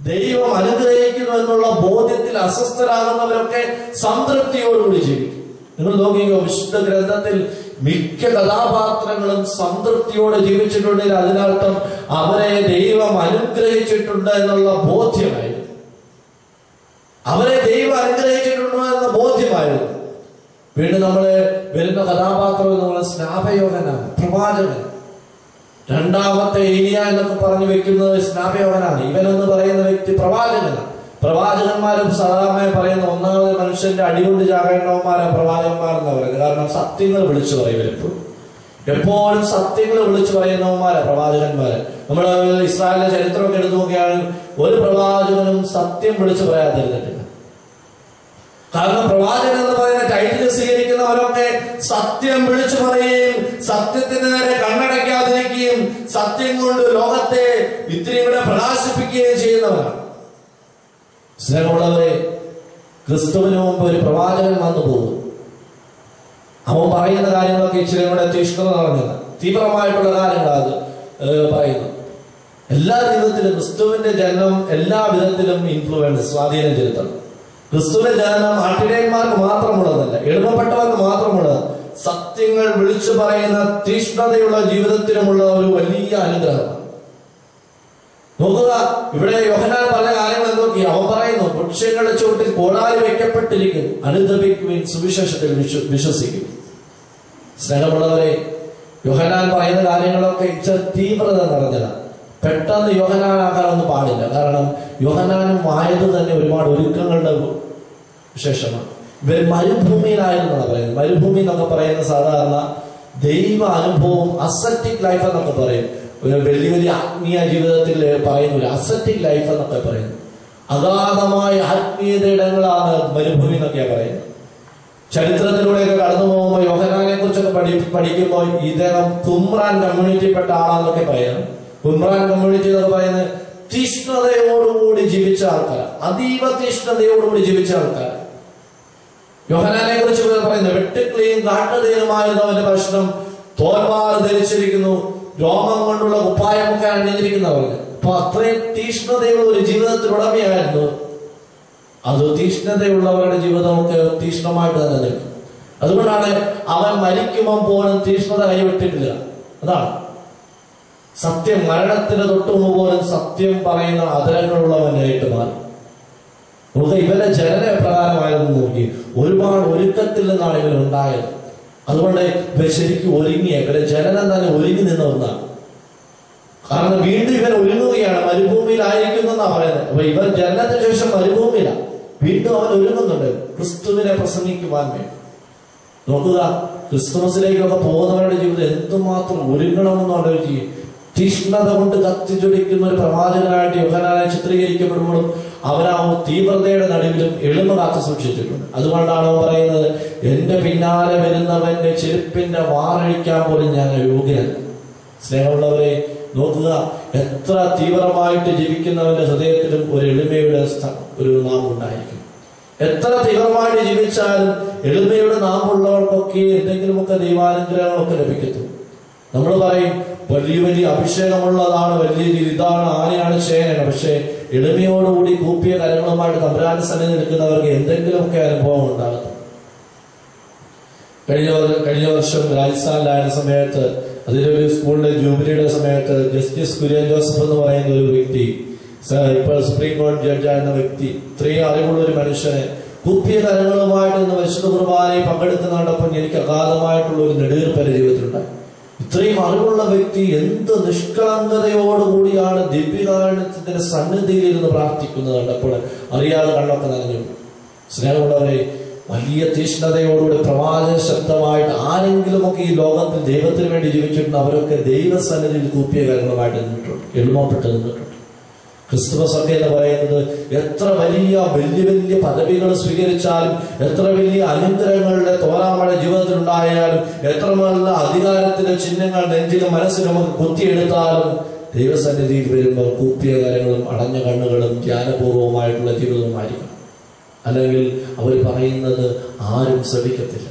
ദൈവം അനുഗ്രഹിക്കുന്നു എന്നുള്ള ബോധ്യത്തിൽ അസ്വസ്ഥരാകുന്നവരൊക്കെ സംതൃപ്തിയോടുകൂടി ജീവിക്കും. നിങ്ങൾ നോക്കിയോ, വിശുദ്ധ ഗ്രന്ഥത്തിൽ മിക്ക കഥാപാത്രങ്ങളും സംതൃപ്തിയോടെ ജീവിച്ചിട്ടുണ്ടെങ്കിൽ അതിനർത്ഥം അവരെ ദൈവം അനുഗ്രഹിച്ചിട്ടുണ്ട് എന്നുള്ള ബോധ്യമായിരുന്നു. അവരെ ദൈവം അനുഗ്രഹിച്ചിട്ടുണ്ടോ എന്ന ബോധ്യമായിരുന്നു. വീണ്ടും നമ്മള് വരുന്ന കഥാപാത്രം നമ്മള് സ്നാപയോഹനാണ്, പ്രവാചകൻ. രണ്ടാമത്തെ ഏലിയ എന്നൊക്കെ പറഞ്ഞു വെക്കുന്നത് സ്നാപയോഹനാണ്. ഇവനെന്ന് പറയുന്ന വ്യക്തി പ്രവാചകനാണ്. പ്രവാചകന്മാരും സാധാരണ പറയുന്ന ഒന്നാമത് മനുഷ്യന്റെ അടികൊണ്ട് ചാകേണ്ടവന്മാരാ പ്രവാചകന്മാരെന്ന് പറയുന്നത്. കാരണം സത്യങ്ങൾ വിളിച്ചു പറയും. എപ്പോഴും സത്യങ്ങൾ വിളിച്ചു പറയുന്നവന്മാരാ പ്രവാചകന്മാര്. നമ്മള് ഇസ്രായേലിന്റെ ചരിത്രമൊക്കെ എടുത്തു നോക്കിയാൽ ഒരു പ്രവാചകനും സത്യം വിളിച്ചു പറയാതിരുന്നിട്ടില്ല. കാരണം പ്രവാചകൻ എന്ന് പറയുന്ന ടൈറ്റിൽ സ്വീകരിക്കുന്നവരൊക്കെ സത്യം വിളിച്ചു പറയുകയും സത്യത്തിന് നേരെ കണ്ണടയ്ക്കാതിരിക്കുകയും സത്യം കൊണ്ട് ലോകത്തെ ഇത്തിരി കൂടെ പ്രകാശിപ്പിക്കുകയും ചെയ്യുന്നവരാണ്. സ്നേഹമുള്ളവരെ, ക്രിസ്തുവിന് മുമ്പ് ഒരു പ്രവാചകൻ വന്നു പോകും. അവൻ പറയുന്ന കാര്യങ്ങളൊക്കെ ഇച്ചിരി കൂടെ തീഷ്ണത നിറഞ്ഞത്, തീവ്രമായിട്ടുള്ള കാര്യങ്ങളാണ് പറയുന്നത്. എല്ലാ വിധത്തിലും ക്രിസ്തുവിന്റെ ജനനം എല്ലാ വിധത്തിലും ഇൻഫ്ലുവൻസ്, സ്വാധീനം ചെലുത്തണം. ക്രിസ്തുവിന്റെ ജനനം ആട്ടിടയന്മാർക്ക് മാത്രമുള്ളതല്ല, എളിമപ്പെട്ടവർക്ക് മാത്രമുള്ളത്. സത്യങ്ങൾ വിളിച്ചു പറയുന്ന തീഷ്ണതയുള്ള ജീവിതത്തിനുമുള്ള ഒരു വലിയ അനുഗ്രഹമാണ്. നോക്കുക, ഇവിടെ യോഹന്നാൻ പറഞ്ഞ കാര്യങ്ങൾ എന്തൊക്കെയാ അവൻ പറയുന്നു. വൃക്ഷങ്ങളുടെ ചുവട്ടിൽ കോടാലി വെക്കപ്പെട്ടിരിക്കും, അനുദപിക്കുവിൻ, സുവിശേഷത്തിൽ വിശ്വസിക്കും. സ്നേഹമുള്ളവരെ, യോഹന്നാൻ പറയുന്ന കാര്യങ്ങളൊക്കെ ഇച്ചിരി തീവ്രത നിറഞ്ഞതാണ്. പെട്ടെന്ന് യോഹന്നാനാക്കാനൊന്നും പാടില്ല. കാരണം യോഹന്നാനും വായത് തന്നെ ഒരുപാട് ഒരുക്കങ്ങളുടെ വിശേഷമാണ്. ഇവർ മരുഭൂമിയിലായിരുന്നാണ് പറയുന്നത്. മരുഭൂമി എന്നൊക്കെ പറയുന്ന സാധാരണ ദൈവ അനുഭവം, അസറ്റിക് ലൈഫ് എന്നൊക്കെ പറയും. വലിയ വലിയ ആത്മീയ ജീവിതത്തിൽ പറയുന്ന ഒരു അസറ്റിക് ലൈഫ് എന്നൊക്കെ പറയുന്നു. അഗാധമായ ആത്മീയത ഇടങ്ങളാണ് മരുഭൂമി എന്നൊക്കെയാണ് പറയുന്നത്. ചരിത്രത്തിലൂടെയൊക്കെ കടന്നു പോകുമ്പോൾ യോഹന്നാനെ കുറിച്ചൊക്കെ പഠിക്കുമ്പോൾ ഇദ്ദേഹം കുമ്രാൻ കമ്മ്യൂണിറ്റിപ്പെട്ട ആളാന്നൊക്കെ പറയുന്നത്. കുമ്രാൻ കമ്മ്യൂണിറ്റി എന്നൊക്കെ പറയുന്നത് തീഷ്ണതയോടുകൂടി ജീവിച്ച ആൾക്കാർ, അതീവ തീഷ്ണതയോടുകൂടി ജീവിച്ച ആൾക്കാർ. യോഹന്നാനെ കുറിച്ച് പറയുന്നത് വെട്ടുക്ലിയും കാട്ടുതേനുമായിരുന്നവന്റെ പ്രശ്നം, തോൽമാർ ധരിച്ചിരിക്കുന്നു, രോമം കൊണ്ടുള്ള കുപ്പായമൊക്കെ അണിഞ്ഞിരിക്കുന്നവർ. അപ്പൊ അത്രയും തീഷ്ണതയുള്ള ഒരു ജീവിതത്തിലുടമയായിരുന്നു. അത് തീഷ്ണതയുള്ളവരുടെ ജീവിതമൊക്കെ തീഷ്ണമായിട്ട് തന്നെ നിൽക്കും. അതുകൊണ്ടാണ് അവൻ മരിക്കുമ്പോൾ പോലും തീഷ്ണത കൈവിട്ടിട്ടില്ല. അതാണ് സത്യം. മരണത്തിന് തൊട്ടുമുമ്പ് പോലും സത്യം പറയുന്ന അതരങ്ങളുള്ളവനായിട്ട് മാറി. നമുക്ക് ഇവരുടെ ജനന പ്രകാരമായിരുന്നു നോക്കി. ഒരുപാട് ഒരുക്കത്തിൽ നിന്നാണ് ഇവരുണ്ടായത്. അതുകൊണ്ട് ഇവർ ശരിക്കും ഒരുങ്ങിയ, ഇവരുടെ ജനനം തന്നെ ഒരുങ്ങി നിന്ന ഒന്നാണ്. കാരണം വീണ്ടും ഇവർ ഒരുങ്ങുകയാണ്, മരുഭൂമിയിലായിരിക്കുന്നെന്നാണ് പറയുന്നത്. അപ്പൊ ഇവർ ജനനത്തിന് ശേഷം മരുഭൂമിയിലാണ്, വീണ്ടും അവൻ ഒരുങ്ങുന്നുണ്ട് ക്രിസ്തുവിനെ പ്രസംഗിക്കുവാൻ വേണ്ടി. നോക്കുക, ക്രിസ്തുമസിലേക്കൊക്കെ പോകുന്നവരുടെ ജീവിതം എന്തുമാത്രം ഒരുങ്ങണമെന്ന് ആലോചിക്കുക. തീഷ്ണത കൊണ്ട് കത്തിച്ചൊടിക്കുന്ന ഒരു പ്രവാചകനായിട്ട് യോഹന്നാനെ ചിത്രീകരിക്കപ്പെടുമ്പോഴും അവനാ തീവ്രതയുടെ നടുവിലും എളിമ കാത്തു സൂക്ഷിച്ചിട്ടുണ്ട്. അതുകൊണ്ടാണ് അവൻ പറയുന്നത്, എന്റെ പിന്നാലെ വരുന്നവന്റെ ചെരുപ്പിന്റെ വാറഴിക്കാൻ പോലും ഞാൻ യോഗ്യനല്ല. സ്നേഹമുള്ളവരെ, നോക്കുക, എത്ര തീവ്രമായിട്ട് ജീവിക്കുന്നവന്റെ ഹൃദയത്തിലും ഒരു എളിമയുടെ ഒരു നാം ഉണ്ടായിരിക്കും. എത്ര തീവ്രമായിട്ട് ജീവിച്ചാലും എളിമയുടെ നാമുള്ളവർക്കൊക്കെ എന്തെങ്കിലുമൊക്കെ ദൈവാനുഗ്രഹങ്ങളൊക്കെ ലഭിക്കത്തുള്ളൂ. നമ്മൾ പറയും വലിയ വലിയ അഭിഷേകമുള്ളതാണ്, വലിയ ഇതാണ്, ആരെയാണ് ചെയ്യാനാണ്. പക്ഷെ എളിമയോടുകൂടി കൂപ്പിയ കരങ്ങളുമായിട്ട് തമ്പുരാന്റെ സന്നിധി നിൽക്കുന്നവർക്ക് എന്തെങ്കിലുമൊക്കെ അനുഭവം ഉണ്ടാകും. കഴിഞ്ഞ വർഷം രാജസ്ഥാനിലായ സമയത്ത്, അതിലൊരു സ്കൂളിന്റെ ജൂബിലിയുടെ സമയത്ത് ജസ്റ്റിസ് കുര്യൻ ജോസഫ് എന്ന് പറയുന്ന ഒരു വ്യക്തി, ഇപ്പോൾ സുപ്രീം കോടതി ജഡ്ജായിരുന്ന വ്യക്തി, ഇത്രയും അറിവുള്ള ഒരു മനുഷ്യനെ കൂപ്പിയ കരങ്ങളുമായിട്ട് നിന്ന് വിശുദ്ധ കുർബാനയിൽ പങ്കെടുക്കുന്ന കണ്ടപ്പോൾ എനിക്ക് അഗാധമായിട്ടുള്ള ഒരു നെടുവീർപ്പന്റെ ജീവിതത്തിലുണ്ടായി. ഇത്രയും അറിവുള്ള വ്യക്തി എന്ത് നിഷ്കളങ്കതയോടുകൂടിയാണ് ദിവ്യകാരുണ്യത്തിന്റെ സന്നിധിയിൽ ഇരുന്ന് പ്രാർത്ഥിക്കുന്നത് കണ്ടപ്പോൾ അറിയാതെ കണ്ണൊക്കെ നനഞ്ഞു. സ്നേഹമുള്ളവരെ, വലിയ തീഷ്ണതയോടുകൂടി പ്രവാചക ശബ്ദമായിട്ട് ആരെങ്കിലുമൊക്കെ ഈ ലോകത്തിൽ ദൈവത്തിന് വേണ്ടി ജീവിച്ചിട്ടുണ്ട്. അവരൊക്കെ ദൈവസന്നിധിയിൽ കൂപ്പിയ കരങ്ങളുമായിട്ട് നിന്നിട്ടുണ്ട്, എളുപ്പപ്പെട്ട് നിന്നിട്ടുണ്ട്. ക്രിസ്തുമസ് ഒക്കെ എന്ന് പറയുന്നത് എത്ര വലിയ വലിയ പദവികൾ സ്വീകരിച്ചാലും, എത്ര വലിയ അനുഗ്രഹങ്ങളുടെ തോരാമഴ ജീവിതത്തിൽ ഉണ്ടായാലും, എത്ര നല്ല അധികാരത്തിന്റെ ചിഹ്നങ്ങൾ നെഞ്ചിലും മനസ്സിലും നമുക്ക് കുത്തിയെടുത്താലും, ദൈവസന്നിധിയിൽ വരുമ്പോൾ കൂപ്പിയ കരങ്ങളും അടഞ്ഞ കണ്ണുകളും ധ്യാനപൂർവമായിട്ടുള്ള ജീവിതവുമായിരിക്കും. അല്ലെങ്കിൽ അവർ പറയുന്നത് ആരും ശ്രവിക്കത്തില്ല.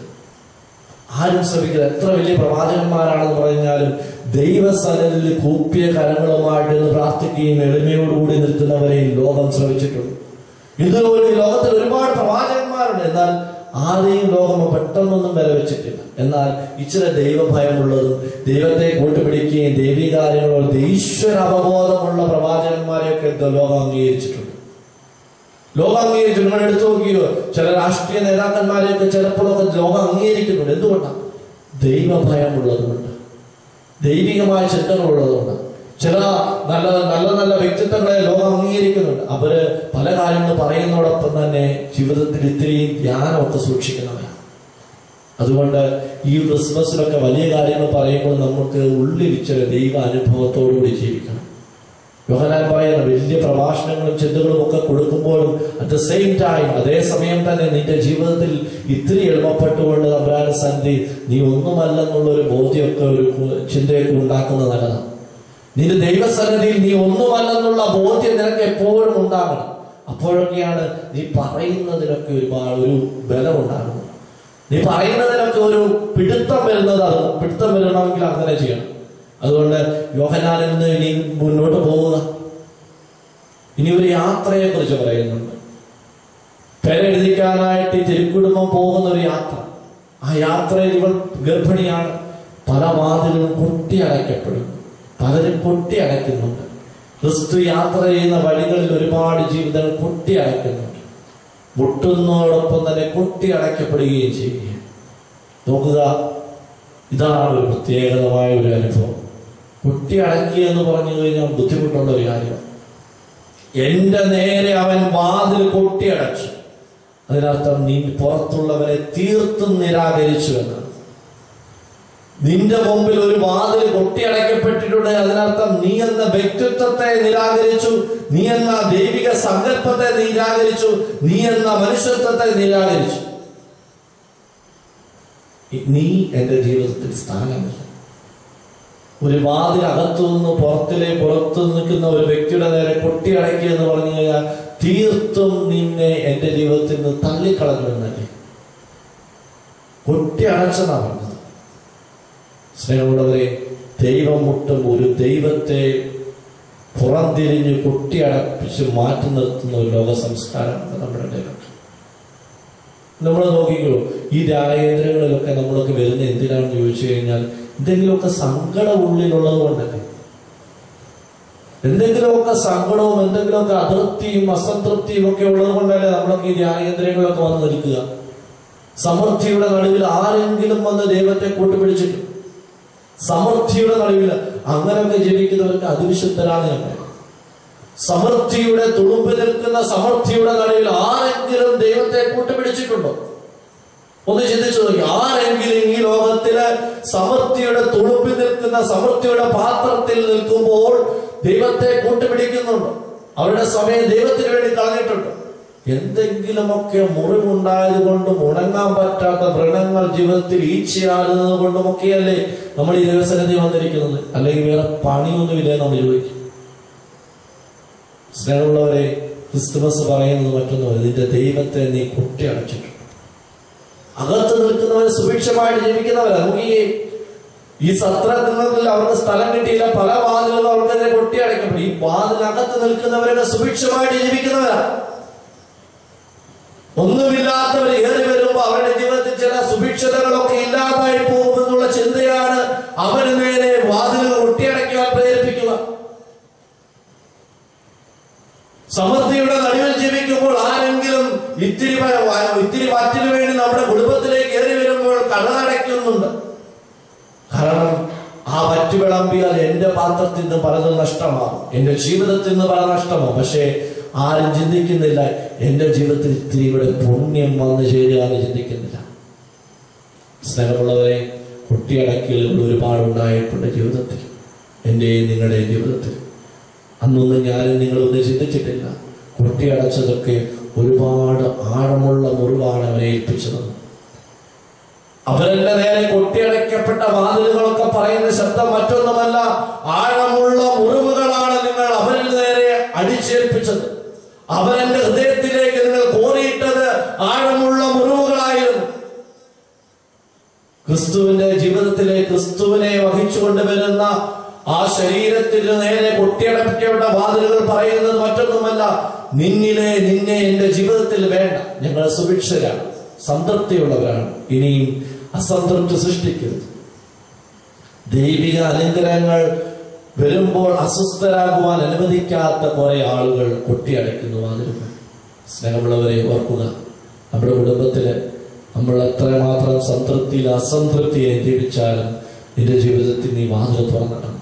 എത്ര വലിയ പ്രവാചകന്മാരാണെന്ന് പറഞ്ഞാലും ദൈവസന്നിധിയിൽ കൂപ്പിയ കരങ്ങളുമായിട്ട് പ്രാർത്ഥിക്കുകയും എളിമയോടുകൂടി നിൽക്കുന്നവരെയും ലോകം ശ്രമിച്ചിട്ടുണ്ട്. ഇതുപോലെ ലോകത്തിൽ ഒരുപാട് പ്രവാചകന്മാരുണ്ട്, എന്നാൽ ആരെയും ലോകം പെട്ടെന്നൊന്നും വില വെച്ചിട്ടില്ല. എന്നാൽ ഇച്ചിരി ദൈവഭയമുള്ളതും ദൈവത്തെ കൂട്ടുപിടിക്കുകയും ദൈവിക കാര്യങ്ങളോട് ഈശ്വര അവബോധമുള്ള പ്രവാചകന്മാരെയൊക്കെ ലോകം അംഗീകരിച്ചിട്ടുണ്ട്. ലോകം അംഗീകരിച്ചു. നിങ്ങൾ എടുത്തു നോക്കിയോ, ചില രാഷ്ട്രീയ നേതാക്കന്മാരെയൊക്കെ ചിലപ്പോഴൊക്കെ ലോകം അംഗീകരിക്കുന്നുണ്ട്. എന്തുകൊണ്ടാണ്? ദൈവഭയമുള്ളത് കൊണ്ട്, ദൈവികമായ ചിന്തകളുള്ളതുകൊണ്ട്. ചില നല്ല നല്ല നല്ല വ്യക്തിത്വങ്ങളെ ലോകം അംഗീകരിക്കുന്നുണ്ട്. അവര് പല കാര്യങ്ങൾ പറയുന്നതോടൊപ്പം തന്നെ ജീവിതത്തിൽ ഇത്തിരിയും ധ്യാനമൊക്കെ സൂക്ഷിക്കുന്നവരാണ്. അതുകൊണ്ട് ഈ ക്രിസ്മസിലൊക്കെ വലിയ കാര്യങ്ങൾ പറയുമ്പോൾ നമുക്ക് ഉള്ളിരിച്ചൊരു ദൈവ അനുഭവത്തോടുകൂടി ജീവിക്കണം. യോഹന്നാൻ പറയുന്ന വലിയ പ്രഭാഷണങ്ങളും ചിന്തകളും ഒക്കെ കൊടുക്കുമ്പോഴും അറ്റ് ദ സെയിം ടൈം, അതേസമയം തന്നെ നിന്റെ ജീവിതത്തിൽ ഇത്തിരി എളുപ്പപ്പെട്ടുകൊണ്ട് തമ്പുരാന്റെ സന്ധി നീ ഒന്നുമല്ലെന്നുള്ളൊരു ബോധ്യമൊക്കെ ഒരു ചിന്തയൊക്കെ ഉണ്ടാക്കുന്നത് നല്ലതാണ്. നിന്റെ ദൈവസന്നിധിയിൽ നീ ഒന്നുമല്ലെന്നുള്ള ബോധ്യം നിനക്ക് എപ്പോഴും ഉണ്ടാകണം. അപ്പോഴൊക്കെയാണ് നീ പറയുന്നതിനൊക്കെ ഒരുപാട് ഒരു ബലം ഉണ്ടാകുന്നത്. നീ പറയുന്നതിനൊക്കെ ഒരു പിടുത്തം വരുന്നത്. പിടുത്തം വരണമെങ്കിൽ അങ്ങനെ ചെയ്യണം. അതുകൊണ്ട് യോഹന്നാനിൽ നിന്ന് ഇനി മുന്നോട്ട് പോവുക. ഇനി ഒരു യാത്രയെ കുറിച്ച് പറയുന്നുണ്ട്. പേരെഴുതിക്കാനായിട്ട് ഈ തിരുക്കുടുംബം പോകുന്ന ഒരു യാത്ര. ആ യാത്രയിൽ ഇവൾ ഗർഭിണിയാണ്. പല വാതിലും കൊട്ടിയടയ്ക്കപ്പെടുന്നു. പലരും കൊട്ടിയടയ്ക്കുന്നുണ്ട്. ക്രിസ്തു യാത്ര ചെയ്യുന്ന വഴികളിൽ ഒരുപാട് ജീവിതങ്ങൾ കൊട്ടിയടയ്ക്കുന്നുണ്ട്. മുട്ടുന്നതോടൊപ്പം തന്നെ കൊട്ടിയടയ്ക്കപ്പെടുകയും ചെയ്യുകയാണ്. നോക്കുക, ഇതാണ് ഒരു പ്രത്യേകതമായ ഒരു അനുഭവം. കൊട്ടിയടക്കുക എന്ന് പറഞ്ഞു കഴിഞ്ഞാൽ ബുദ്ധിമുട്ടുള്ള ഒരു കാര്യമാണ്. എന്റെ നേരെ അവൻ വാതിൽ കൊട്ടിയടച്ചു. അതിനർത്ഥം നീ പുറത്തുള്ളവരെ തീർത്തും നിരാകരിച്ചു എന്നാണ്. നിന്റെ മുമ്പിൽ ഒരു വാതിൽ കൊട്ടിയടയ്ക്കപ്പെട്ടിട്ടുണ്ട്. അതിനർത്ഥം നീ എന്ന വ്യക്തിത്വത്തെ നിരാകരിച്ചു, നീ എന്ന ദൈവിക സങ്കല്പത്തെ നിരാകരിച്ചു, നീ എന്ന മനുഷ്യത്വത്തെ നിരാകരിച്ചു. നീ എന്റെ ജീവിതത്തിൽ സ്ഥാനമില്ല. ഒരു വാതിൽ അകത്തു നിന്ന് പുറത്തു നിൽക്കുന്ന ഒരു വ്യക്തിയുടെ നേരെ കൊട്ടിയടയ്ക്കുക എന്ന് പറഞ്ഞു കഴിഞ്ഞാൽ തീർത്തും നിന്നെ എന്റെ ജീവിതത്തിൽ നിന്ന് തള്ളിക്കളഞ്ഞു എന്നല്ലേ. കൊട്ടിയടച്ചെന്നാ പറഞ്ഞത്. സ്നേഹമുള്ളവരെ, ദൈവം മുട്ടും ഒരു ദൈവത്തെ പുറംതിരിഞ്ഞ് കൊട്ടിയടപ്പിച്ച് മാറ്റി നിർത്തുന്ന ഒരു ലോക സംസ്കാരമാണ് നമ്മുടെ ഇടയിലൊക്കെ. നമ്മൾ നോക്കിക്കോ, ഈ രാജേന്ദ്രങ്ങളിലൊക്കെ നമ്മളൊക്കെ വരുന്ന എന്തിനാണെന്ന് ചോദിച്ചു കഴിഞ്ഞാൽ എന്തെങ്കിലുമൊക്കെ സങ്കടം ഉള്ളിലുള്ളത് കൊണ്ടല്ലേ. എന്തെങ്കിലുമൊക്കെ സങ്കടവും എന്തെങ്കിലുമൊക്കെ അതൃപ്തിയും അസംതൃപ്തിയും ഒക്കെ ഉള്ളത് കൊണ്ടല്ലേ നമ്മളൊക്കെ ഈ രാജേന്ദ്രങ്ങളിലൊക്കെ വന്ന് നിൽക്കുക. സമൃദ്ധിയുടെ നടുവിൽ ആരെങ്കിലും വന്ന് ദൈവത്തെ കൂട്ടുപിടിച്ചിട്ട്, സമൃദ്ധിയുടെ നടുവിൽ അങ്ങനെയൊക്കെ ജീവിക്കുന്നവർക്ക് അതിവിശുദ്ധരാണ് ഞങ്ങൾ. സമൃദ്ധിയുടെ തുളുമ്പ് നിൽക്കുന്ന സമൃദ്ധിയുടെ നടുവിൽ ആരെങ്കിലും ദൈവത്തെ കൂട്ടുപിടിച്ചിട്ടുണ്ടോ? ഒന്ന് ചിന്തിച്ചു നോക്കി. ആരെങ്കിലും ഈ ലോകത്തില് സമൃദ്ധിയുടെ തുളുമ്പിൽ നിൽക്കുന്ന സമൃദ്ധിയുടെ പാത്രത്തിൽ നിൽക്കുമ്പോൾ ദൈവത്തെ കൂട്ടുപിടിക്കുന്നുണ്ടോ? അവരുടെ സമയം ദൈവത്തിന് വേണ്ടി കളഞ്ഞിട്ടുണ്ടോ? എന്തെങ്കിലുമൊക്കെ മുറിവുണ്ടായത് കൊണ്ടും ഉണങ്ങാൻ പറ്റാത്ത വ്രണങ്ങൾ ജീവിതത്തിൽ ഈച്ചയാകുന്നത് കൊണ്ടുമൊക്കെയല്ലേ നമ്മൾ ഈ ദൈവസന്നിധി വന്നിരിക്കുന്നത്. അല്ലെങ്കിൽ വേറെ പണിയൊന്നുമില്ലേ നമ്മൾ ചോദിക്കും. സ്നേഹമുള്ളവരെ, ക്രിസ്തുമസ് പറയുന്നത് മറ്റൊന്നുമല്ല. നിന്റെ ദൈവത്തെ നീ കൊട്ടിയടച്ചിട്ടുണ്ട്. അകത്ത് നിൽക്കുന്നവരെ സുഭിക്ഷമായിട്ട് ജീവിക്കുന്നവരാ. നമുക്ക് ഈ സത്രത്തിൽ അവർക്ക് സ്ഥലം കിട്ടിയില്ല, പല വാതിലുകളും അവർക്കെതിരെ കൊട്ടിയടയ്ക്കപ്പെടും. ഈ വാതിലകത്ത് നിൽക്കുന്നവരൊക്കെ സുഭിക്ഷമായിട്ട് ജീവിക്കുന്നവരാ. ഒന്നുമില്ലാത്തവർ ഏറി വരുമ്പോ അവരുടെ ജീവിതത്തിൽ ചില സുഭിക്ഷതകളൊക്കെ ഇല്ലാതായി പോകുമെന്നുള്ള ചിന്തയാണ് അവന് നേരെ വാതിലുകൾ ഒട്ടിയടയ്ക്കുവാൻ പ്രേരിപ്പിക്കുക. സമൃദ്ധിയുടെ നടുവിൽ ജീവിക്കുമ്പോൾ ആരെങ്കിലും ഇത്തിരി വറ്റിന് വേണ്ടി നമ്മുടെ കുടുംബത്തിലേക്ക് ഏറി വരുമ്പോൾ കടനടയ്ക്കുന്നുണ്ട്. കാരണം ആ വറ്റ് വിളമ്പിയാൽ എന്റെ പാത്രത്തിൽ നിന്ന് പലതും നഷ്ടമാകും, എന്റെ ജീവിതത്തിൽ നിന്ന് പല നഷ്ടമാകും. പക്ഷേ ആരും ചിന്തിക്കുന്നില്ല, എന്റെ ജീവിതത്തിൽ ഇത്തിരി ഇവിടെ പുണ്യം വന്നു ചേരുക എന്ന് ചിന്തിക്കുന്നില്ല. സ്നേഹമുള്ളവരെ, കുട്ടിയടക്കലുകൾ ഒരുപാടുണ്ടായിട്ടുണ്ട് ജീവിതത്തിൽ, എന്റെയും നിങ്ങളുടെയും ജീവിതത്തിൽ. അന്നൊന്നും ഞാനും നിങ്ങളൊന്നും ചിന്തിച്ചിട്ടില്ല. കുട്ടിയടച്ചതൊക്കെ ഒരുപാട് ആഴമുള്ള മുറിവാണ് അവരെ ഏൽപ്പിച്ചത്. അവരെന്റെ നേരെ കൊട്ടിയടയ്ക്കപ്പെട്ട വാതിലുകളൊക്കെ പറയുന്ന ശബ്ദം മറ്റൊന്നുമല്ല, ആഴമുള്ള മുറിവുകളാണ് നിങ്ങൾ അവരിൽ നേരെ അടിച്ചേൽപ്പിച്ചത്. അവരെന്റെ ഹൃദയത്തിലേക്ക് നിങ്ങൾ കോറിയിട്ടത് ആഴമുള്ള മുറിവുകളായിരുന്നു. ക്രിസ്തുവിന്റെ ജീവിതത്തിലെ ക്രിസ്തുവിനെ വഹിച്ചുകൊണ്ട് വരുന്ന ആ ശരീരത്തിന് നേരെ കൊട്ടിയടപ്പിക്കപ്പെട്ട വാതിലുകൾ പറയുന്നത് മറ്റൊന്നുമല്ല, നിന്നെ എന്റെ ജീവിതത്തിൽ വേണ്ട. ഞങ്ങൾ സുഭിക്ഷരാണ്, സംതൃപ്തിയുള്ളവരാണ്, ഇനിയും അസംതൃപ്തി സൃഷ്ടിക്കരുത്. ദൈവിക അനുഗ്രഹങ്ങൾ വരുമ്പോൾ അസ്വസ്ഥരാകുവാൻ അനുവദിക്കാത്ത കുറെ ആളുകൾ കൊട്ടിയടയ്ക്കുന്നു വാതിലുകൾ. സ്നേഹമുള്ളവരെ ഓർക്കുക, നമ്മുടെ കുടുംബത്തില് നമ്മൾ എത്രമാത്രം സംതൃപ്തിയിൽ അസംതൃപ്തിയെ ജീവിച്ചാലും നിന്റെ ജീവിതത്തിൽ നീ വാതിൽ തുറന്നിടണം.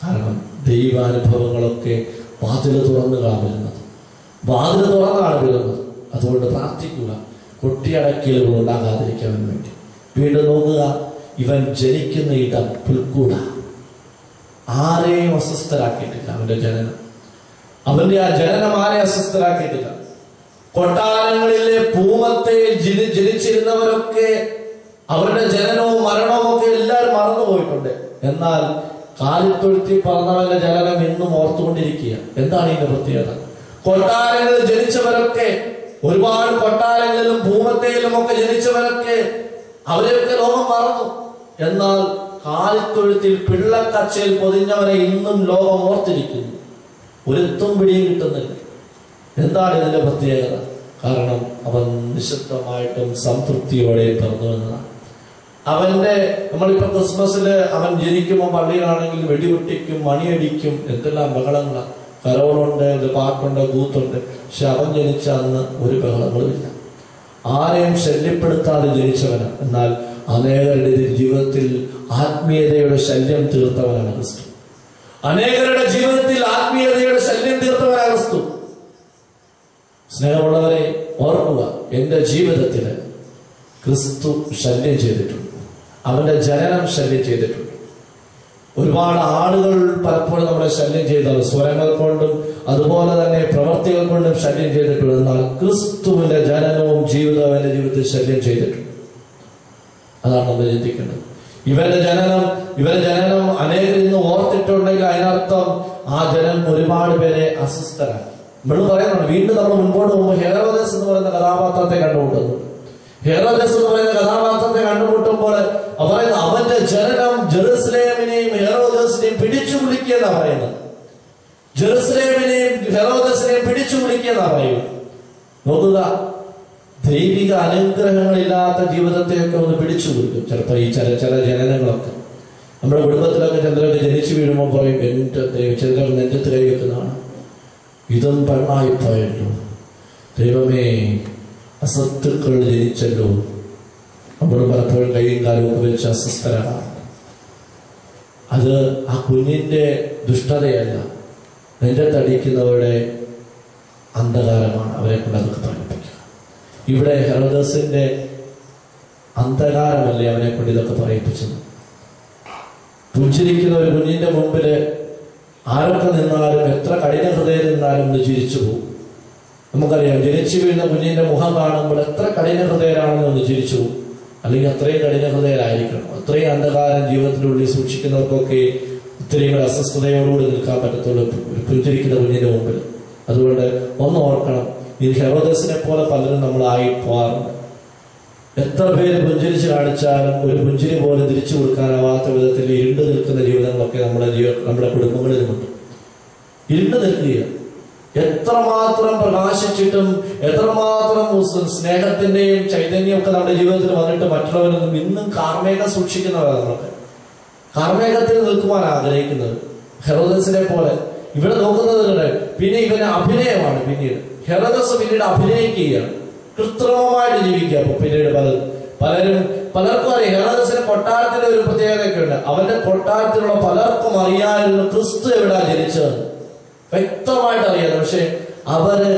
കാരണം ദൈവാനുഭവങ്ങളൊക്കെ വാതിൽ തുറന്നുകളാണ് വരുന്നത്, വാതിൽ തുറന്നാണ് വരുന്നത്. അതുകൊണ്ട് പ്രാർത്ഥിക്കുക, കൊട്ടിയടക്കലുകൾ ഉണ്ടാകാതിരിക്കാൻ വേണ്ടി. വീണ്ടും നോക്കുക, ഇവൻ ജനിക്കുന്ന ഇടം പുൽക്കൂട, ആരെയും അസ്വസ്ഥരാക്കിയിട്ടില്ല. അവന്റെ ജനനം, അവന്റെ ആ ജനനം ആരെയും അസ്വസ്ഥരാക്കിയിട്ടില്ല. കൊട്ടാരങ്ങളിലെ പൂമത്തെ ജനിച്ചിരുന്നവരൊക്കെ അവരുടെ ജനനവും മരണവും ഒക്കെ എല്ലാവരും മറന്നുപോയിട്ടുണ്ട്. എന്നാൽ കാലിത്തൊഴുത്തി പറഞ്ഞവന്റെ ജനനം ഇന്നും ഓർത്തുകൊണ്ടിരിക്കുക. എന്താണ് ഇതിന്റെ പ്രത്യേകത? കൊട്ടാരങ്ങളിൽ ജനിച്ചവരൊക്കെ, ഒരുപാട് കൊട്ടാരങ്ങളിലും ഭൂമത്തയിലും ഒക്കെ ജനിച്ചവരൊക്കെ അവരെയൊക്കെ ലോകം മറന്നു. എന്നാൽ കാലിത്തൊഴുത്തിൽ പിള്ളക്കച്ചയിൽ പൊതിഞ്ഞവരെ ഇന്നും ലോകം ഓർത്തിരിക്കുന്നു. ഒരെത്തും പിടിയും കിട്ടുന്നില്ല. എന്താണ് ഇതിന്റെ പ്രത്യേകത? കാരണം അവൻ നിശബ്ദമായിട്ടും സംതൃപ്തിയോടെ പിറന്നു എന്നതാണ്. അവന്റെ, നമ്മളിപ്പോ ക്രിസ്മസില് അവൻ ജനിക്കുമ്പോൾ പള്ളിയിലാണെങ്കിൽ വെടിവെട്ടിക്കും, മണിയടിക്കും, എന്തെല്ലാം ബഹളങ്ങളാണ്. കരോളുണ്ട്, പാട്ടുണ്ട്, കൂത്തുണ്ട്. പക്ഷെ അവൻ ജനിച്ച അന്ന് ഒരു ബഹളങ്ങളും ഇല്ല. ആരെയും ശല്യപ്പെടുത്താതെ ജനിച്ചവനാണ്. എന്നാൽ അനേകരുടെ ജീവിതത്തിൽ ആത്മീയതയുടെ ശല്യം തീർത്തവനാണ് ക്രിസ്തു. അനേകരുടെ ജീവിതത്തിൽ ആത്മീയതയുടെ ശല്യം തീർത്തവനാണ് ക്രിസ്തു. സ്നേഹമുള്ളവരെ ഓർക്കുക, എന്റെ ജീവിതത്തില് ക്രിസ്തു ശല്യം ചെയ്തിട്ടുണ്ട്. അവന്റെ ജനനം ശല്യം ചെയ്തിട്ടുണ്ട്. ഒരുപാട് ആളുകൾ പലപ്പോഴും നമ്മളെ ശല്യം ചെയ്തത് സ്വരങ്ങൾ കൊണ്ടും അതുപോലെ തന്നെ പ്രവർത്തികൾ കൊണ്ടും ശല്യം ചെയ്തിട്ടുണ്ട്. എന്നാൽ ക്രിസ്തുവിന്റെ ജനനവും ജീവിതവും എന്റെ ജീവിതത്തിൽ ശല്യം ചെയ്തിട്ടുണ്ട്. അതാണ് നമ്മൾ ചിന്തിക്കേണ്ടത്. ഇവരുടെ ജനനം അനേകർ ഇന്ന് ഓർത്തിട്ടുണ്ടെങ്കിൽ അതിനർത്ഥം ആ ജനം ഒരുപാട് പേരെ അസ്വസ്ഥരാണ്. നമ്മൾ പറയുന്നുണ്ട്, വീണ്ടും നമ്മൾ മുൻപോട്ട് പോകുമ്പോൾ ഹെറോദസ് എന്ന് പറയുന്ന കഥാപാത്രത്തെ കണ്ടുമുട്ടുന്നു. ഹെറോദസ് എന്ന് പറയുന്ന കഥാപാത്രത്തെ കണ്ടുമുട്ടുമ്പോൾ അവന്റെ ജനനം ജെറുസലേമിനെയും ഹെറോദസിനെയും പിടിച്ചു കുലുക്കിയെന്നാ പറയുന്നത്. ജെറുസലേമിനെയും ഹെറോദസിനെയും പിടിച്ചു കുലുക്കിയെന്നാ പറയുന്നത്. നോക്കുക, ദൈവിക അനുഗ്രഹങ്ങളില്ലാത്ത ജീവിതത്തെയൊക്കെ ഒന്ന് പിടിച്ചു കുലുക്കും. ചിലപ്പോൾ ഈ ചില ജനനങ്ങളൊക്കെ നമ്മുടെ കുടുംബത്തിലൊക്കെ ചിലരൊക്കെ ജനിച്ചു വീഴുമ്പോൾ പറയും, എന്റെ ചിലർ നെഞ്ചത്ത് കൈ വെക്കുന്നതാണ്, ഇതും പെണ്ണായിപ്പോയല്ലോ, ദൈവമേ അസത്തുക്കൾ ജനിച്ചല്ലോ. നമ്മൾ പലപ്പോഴും കൈയും കാലമൊക്കെ വെച്ച് അസ്വസ്ഥരാണ്. അത് ആ കുഞ്ഞിന്റെ ദുഷ്ടതയല്ല, നെഞ്ചത്തടിക്കുന്നവരുടെ അന്ധകാരമാണ് അവരെ കൊണ്ട് അതൊക്കെ പറയിപ്പിക്കുക. ഇവിടെ ഹെറോദസിന്റെ അന്ധകാരമല്ലേ അവനെ കൊണ്ട് ഇതൊക്കെ പറയിപ്പിച്ചത്. പുഞ്ചിരിക്കുന്ന ഒരു കുഞ്ഞിന്റെ മുമ്പില് ആരൊക്കെ നിന്നാലും, എത്ര കഠിന ഹൃദയം നിന്നാലും ഒന്ന് ചിരിച്ചു പോകും. നമുക്കറിയാം, ജനിച്ചു വീഴുന്ന കുഞ്ഞിന്റെ മുഖം കാണുമ്പോൾ എത്ര കഠിന ഹൃദയരാണെന്ന് ഒന്ന് ചിരിച്ചു പോകും. അല്ലെങ്കിൽ അത്രയും കഠിന ഹൃദയരായിരിക്കണം. അത്രയും അന്ധകാരം ജീവിതത്തിനുള്ളിൽ സൂക്ഷിക്കുന്നവർക്കൊക്കെ ഇത്രയും കൂടെ അസ്വസ്ഥതയോടുകൂടി നിൽക്കാൻ പറ്റത്തുള്ളൂ പുഞ്ചിരിക്കുന്ന കുഞ്ഞിന്റെ മുമ്പിൽ. അതുകൊണ്ട് ഒന്ന് ഓർക്കണം, ഈ ഹെറോദസിനെ പോലെ പലരും നമ്മളായി പോകാറുണ്ട്. എത്ര പേര് പുഞ്ചിരിച്ച് കാണിച്ചാലും ഒരു പുഞ്ചിരി പോലെ തിരിച്ചു കൊടുക്കാനാവാത്ത വിധത്തിൽ ഇരുണ്ട് നിൽക്കുന്ന ജീവിതങ്ങളൊക്കെ നമ്മുടെ കുടുംബങ്ങളിലുമുണ്ട്. ഇരുണ്ട് നിൽക്കുക. എത്രമാത്രം പ്രകാശിച്ചിട്ടും എത്രമാത്രം സ്നേഹത്തിന്റെയും ചൈതന്യവും ഒക്കെ നമ്മുടെ ജീവിതത്തിൽ വന്നിട്ട് മറ്റുള്ളവരൊന്നും ഇന്നും കാർമേഘം സൂക്ഷിക്കുന്നവരാണ്. നമ്മളൊക്കെ കാർമേഘത്തിൽ നിൽക്കുവാൻ ആഗ്രഹിക്കുന്നത് ഹെറോദസിനെ പോലെ. ഇവിടെ നോക്കുന്നത് പിന്നെ ഇവന് അഭിനയമാണ്. പിന്നീട് ഹെറോദസ് പിന്നീട് അഭിനയിക്കുകയാണ്, കൃത്രിമമായിട്ട് ജീവിക്കുക. അപ്പൊ പിന്നീട് പലർക്കും അറിയാം, ഹെറോദസിന്റെ കൊട്ടാരത്തിന്റെ ഒരു പ്രത്യേകതയൊക്കെ ഉണ്ട്. അവന്റെ കൊട്ടാരത്തിലുള്ള പലർക്കും അറിയാമായിരുന്നു ക്രിസ്തു എവിടാ ജനിച്ചതെന്ന്, വ്യക്തമായിട്ട് അറിയാതെ. പക്ഷെ അവര്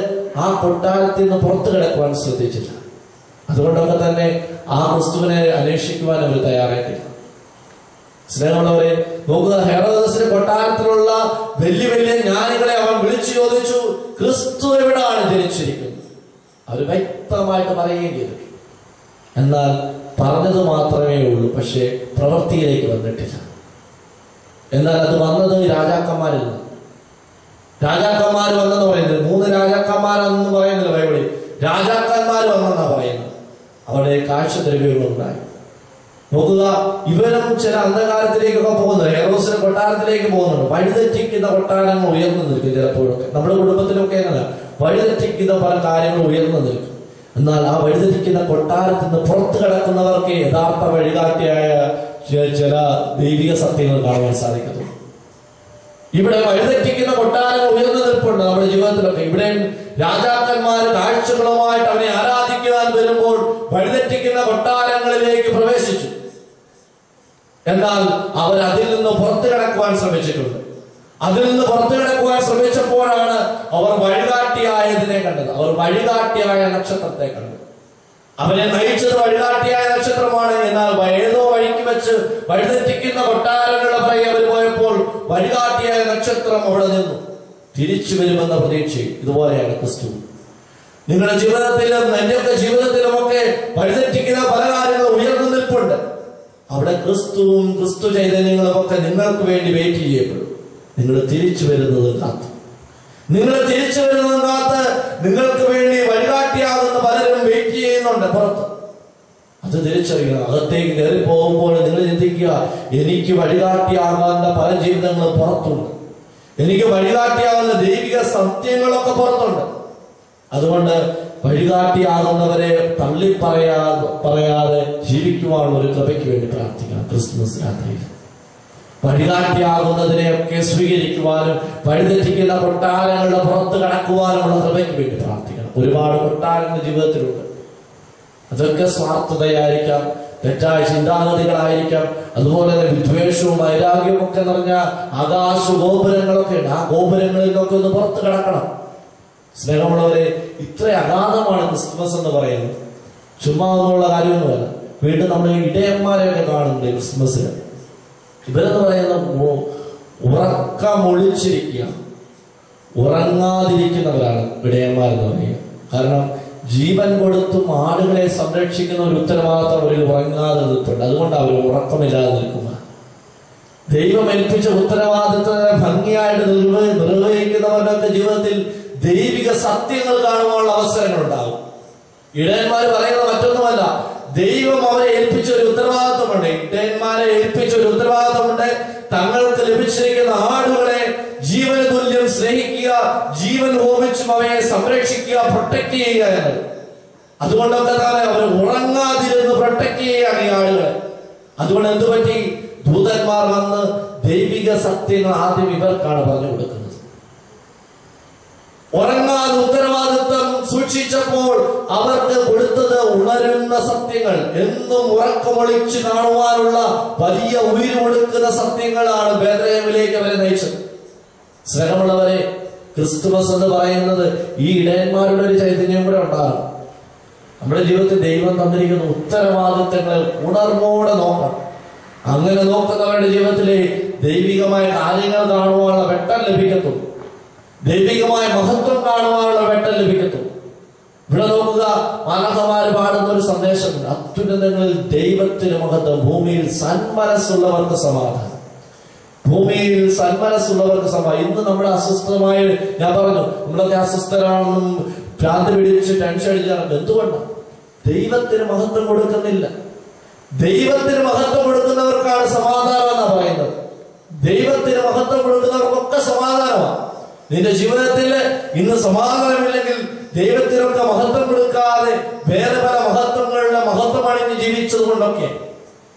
ആ കൊട്ടാരത്തിൽ നിന്ന് പുറത്തു കിടക്കുവാൻ ശ്രദ്ധിച്ചില്ല. അതുകൊണ്ടൊക്കെ തന്നെ ആ ക്രിസ്തുവിനെ അന്വേഷിക്കുവാൻ അവർ തയ്യാറായിട്ടില്ല. സ്നേഹമുള്ളവരെ നോക്കുക, ഹെറോദസിന്റെ കൊട്ടാരത്തിലുള്ള വലിയ വലിയ ജ്ഞാനികളെ അവൻ വിളിച്ചു ചോദിച്ചു, ക്രിസ്തു എവിടാണ് ജനിച്ചിരിക്കുന്നത്. അവർ വ്യക്തമായിട്ട് പറയുകയും ചെയ്തു. എന്നാൽ പറഞ്ഞത് മാത്രമേ ഉള്ളൂ, പക്ഷെ പ്രവൃത്തിയിലേക്ക് വന്നിട്ടില്ല. എന്നാൽ അത് വന്നത് രാജാക്കന്മാരിൽ നിന്ന്. രാജാക്കന്മാർ വന്നെന്ന് പറയുന്നത് 3 രാജാക്കന്മാരെന്ന് പറയുന്നില്ല ബൈബിളിൽ, രാജാക്കന്മാർ വന്നെന്നാ പറയുന്നത്. അവിടെ കാഴ്ചദ്രവ്യങ്ങളുണ്ടായി. നോക്കുക, ഇവരും ചില അന്ധകാരത്തിലേക്കൊക്കെ പോകുന്നു. ഹെറോസിന്റെ കൊട്ടാരത്തിലേക്ക് പോകുന്നുണ്ട്. വഴിതെറ്റിക്കുന്ന കൊട്ടാരങ്ങൾ ഉയർന്നു നിൽക്കും. ചിലപ്പോഴൊക്കെ നമ്മുടെ കുടുംബത്തിലൊക്കെ എങ്ങനെ വഴിതെറ്റിക്കുന്ന പല കാര്യങ്ങൾ ഉയർന്നു നിൽക്കും. എന്നാൽ ആ വഴിതെറ്റിക്കുന്ന കൊട്ടാരത്തിൽ നിന്ന് പുറത്തു കിടക്കുന്നവർക്ക് യഥാർത്ഥ വഴികാട്ടിയായ ചില ദൈവിക സത്യങ്ങൾ കാണുവാൻ സാധിക്കുന്നു. ഇവിടെ വഴിതെറ്റിക്കുന്ന കൊട്ടാരങ്ങൾ ഉയർന്നു നിൽപ്പുണ്ട് നമ്മുടെ ജീവിതത്തിലൊക്കെ. ഇവിടെ രാജാക്കന്മാർ കാഴ്ചകളുമായിട്ട് അവനെ ആരാധിക്കുവാൻ വരുമ്പോൾ വഴിതെറ്റിക്കുന്ന കൊട്ടാരങ്ങളിലേക്ക് പ്രവേശിച്ചു. എന്നാൽ അവർ അതിൽ നിന്ന് പുറത്തു കിടക്കുവാൻ ശ്രമിച്ചിട്ടുണ്ട്. അതിൽ നിന്ന് പുറത്തു കിടക്കുവാൻ ശ്രമിച്ചപ്പോഴാണ് അവർ വഴികാട്ടിയായതിനെ കണ്ടത്. അവർ വഴികാട്ടിയായ നക്ഷത്രത്തെ കണ്ടു. അവനെ നയിച്ചത് വഴികാട്ടിയായ നക്ഷത്രമാണ്. എന്നാൽ ഏതോ വഴിക്ക് വെച്ച് വഴിതെറ്റിക്കുന്ന കൊട്ടാരങ്ങളുടെ പുറകെ അവർ പോയപ്പോൾ വഴികാട്ടിയായ നക്ഷത്രം അവിടെ നിന്നു. തിരിച്ചു വരുമെന്ന പ്രതീക്ഷയും. ഇതുപോലെയാണ് ക്രിസ്തു. നിങ്ങളുടെ ജീവിതത്തിലും എന്റെയൊക്കെ ജീവിതത്തിലുമൊക്കെ വഴിതെറ്റിക്കുന്ന പല കാര്യങ്ങളും ഉയർന്നു നിൽപ്പുണ്ട്. അവിടെ ക്രിസ്തുവും ക്രിസ്തു ചൈതന്യങ്ങളും ഒക്കെ നിങ്ങൾക്ക് വേണ്ടി വെയിറ്റ് ചെയ്യപ്പെടും. നിങ്ങൾ തിരിച്ചു വരുന്നത് കാത്ത്, നിങ്ങൾ തിരിച്ചു വരുന്നത് കാത്ത് നിങ്ങൾക്ക് വേണ്ടി വഴികാട്ടിയാകുന്ന പലരും വെയിറ്റ് ചെയ്യുന്നുണ്ട് പുറത്ത്. അത് തിരിച്ചറിയണം. അകത്തേക്ക് കയറി പോകുമ്പോൾ നിങ്ങൾ ചിന്തിക്കുക, എനിക്ക് വഴികാട്ടിയാകാവുന്ന പല ജീവിതങ്ങളും പുറത്തുണ്ട്. എനിക്ക് വഴികാട്ടിയാകുന്ന ദൈവിക സത്യങ്ങളൊക്കെ പുറത്തുണ്ട്. അതുകൊണ്ട് വഴികാട്ടിയാകുന്നവരെ പറയാതെ ജീവിക്കുവാനുള്ള ഒരു കൃപയ്ക്ക് വേണ്ടി പ്രാർത്ഥിക്കണം. ക്രിസ്മസ് രാത്രിയിൽ വഴികാട്ടിയാകുന്നതിനെയൊക്കെ സ്വീകരിക്കുവാനും വഴിതെറ്റിക്കുന്ന കൊട്ടാരങ്ങളുടെ പുറത്ത് കടക്കുവാനുമുള്ള കൃപയ്ക്ക് വേണ്ടി പ്രാർത്ഥിക്കണം. ഒരുപാട് കൊട്ടാരങ്ങൾ ജീവിതത്തിലുണ്ട്. അതൊക്കെ സ്വാർത്ഥതയായിരിക്കാം, തെറ്റായ ചിന്താഗതികളായിരിക്കാം, അതുപോലെ തന്നെ വിദ്വേഷവും വൈരാഗ്യവും ഒക്കെ നിറഞ്ഞ ആകാശ ഗോപുരങ്ങളൊക്കെ ഉണ്ട്. ആ ഗോപുരങ്ങളിലൊക്കെ ഒന്ന് പുറത്ത് കിടക്കണം. സ്നേഹമുള്ളവരെ, ഇത്ര അഗാധമാണ് ക്രിസ്മസ് എന്ന് പറയുന്നത്. ചുമ്മാ ഒന്നുള്ള കാര്യമൊന്നുമല്ല. വീണ്ടും നമ്മൾ ഇടയന്മാരെയൊക്കെ കാണുന്നുണ്ട് ക്രിസ്മസിന്. ഇവരെന്ന് പറയുന്ന ഉറക്കമൊളിച്ചിരിക്കുക, ഉറങ്ങാതിരിക്കുന്നവരാണ് ഇടയന്മാരെന്ന് പറയുക. കാരണം ജീവൻ കൊടുത്തും ആടുകളെ സംരക്ഷിക്കുന്ന ഒരു ഉത്തരവാദിത്തം അവരിൽ ഉറങ്ങാതെ നിൽപ്പുണ്ട്. അതുകൊണ്ട് അവർ ഉറക്കമില്ലാതെ നിൽക്കുക. ദൈവം ഏൽപ്പിച്ച ഉത്തരവാദിത്തത്തെ ഭംഗിയായിട്ട് നിർവഹിക്കുന്നവരുടെ ജീവിതത്തിൽ ദൈവിക സത്യങ്ങൾ കാണുവാനുള്ള അവസരങ്ങൾ ഉണ്ടാകും. ഇടയന്മാർ പറയുന്നത് മറ്റൊന്നുമല്ല, ദൈവം അവരെ ഏൽപ്പിച്ച ഒരു ഉത്തരവാദിത്വമുണ്ട്. ഇടയന്മാരെ ഏൽപ്പിച്ച ഒരു ഉത്തരവാദിത്വമുണ്ട്. തങ്ങൾക്ക് ലഭിച്ചിരിക്കുന്ന ആടുകളെ ജീവന തുല്യം സ്നേഹിക്കുക, ജീവൻ ഹോമിച്ചും അവയെ സംരക്ഷിക്കുക, പ്രൊട്ടക്ട് ചെയ്യുക എന്നത്. അതുകൊണ്ടൊക്കെ തന്നെ അവർ ഉറങ്ങാതിരുന്ന് പ്രൊട്ടക്ട് ചെയ്യുകയാണ് ഈ ആടുകളെ. അതുകൊണ്ട് എന്ത് പറ്റി? ദൂതന്മാർ വന്ന് ദൈവിക സത്യങ്ങൾ ആദ്യം ഇവർക്കാണ് പറഞ്ഞു കൊടുക്കുന്നത്. ഉറങ്ങാതെ ഉത്തരവാദിത്വം സൂക്ഷിച്ചപ്പോൾ അവർക്ക് കൊടുത്തത് ഉണരുന്ന സത്യങ്ങൾ, എന്നും ഉറക്കമൊളിച്ച് കാണുവാനുള്ള വലിയ ഉയിര് കൊടുക്കുന്ന സത്യങ്ങളാണ് ബേത്ലഹേമിലേക്ക് അവരെ നയിച്ചത്. സ്നേഹമുള്ളവരെ, ക്രിസ്തുമസ് എന്ന് പറയുന്നത് ഈ ഇടയന്മാരുടെ ഒരു ചൈതന്യം കൂടെ ഉണ്ടാകും. നമ്മുടെ ജീവിതത്തിൽ ദൈവം തന്നിരിക്കുന്ന ഉത്തരവാദിത്തങ്ങളെ ഉണർവോടെ നോക്കണം. അങ്ങനെ നോക്കുന്നവരുടെ ജീവിതത്തിലെ ദൈവികമായ കാര്യങ്ങൾ കാണുവാനുള്ള വെട്ടം ലഭിക്കത്തുള്ളൂ. ദൈവികമായ മഹത്വം കാണുവാനുള്ള വെട്ടം ലഭിക്കത്തുള്ളൂ. ഇവിടെ നോക്കുക, മാലാഖമാര് പാടുന്ന ഒരു സന്ദേശമുണ്ട്. അത്യുന്നതങ്ങളിൽ ദൈവത്തിന് മഹത്വം, ഭൂമിയിൽ സന്മനസ്സുള്ളവർക്ക് സമാധാനം. ഭൂമിയിൽ സന്മനസ്സുള്ളവർക്ക് സമാധാനം. ഇന്ന് നമ്മുടെ അസ്വസ്ഥമായ, ഞാൻ പറഞ്ഞു നമ്മളൊക്കെ അസ്വസ്ഥരാണെന്നും ഭ്രാന്ത് പിടിച്ച് ടെൻഷൻ അടിച്ചാണ്. എന്തുകൊണ്ടാണ്? ദൈവത്തിന് മഹത്വം കൊടുക്കുന്നില്ല. ദൈവത്തിന് മഹത്വം കൊടുക്കുന്നവർക്കാണ് സമാധാനം എന്നാണ് പറയുന്നത്. ദൈവത്തിന് മഹത്വം കൊടുക്കുന്നവർക്കൊക്കെ സമാധാനമാണ്. നിന്റെ ജീവിതത്തിൽ ഇന്ന് സമാധാനമില്ലെങ്കിൽ ദൈവത്തിനൊക്കെ മഹത്വം കൊടുക്കാതെ വേറെ പല മഹത്വങ്ങളുടെ മഹത്വമണിഞ്ഞ് ജീവിച്ചത് കൊണ്ടൊക്കെ.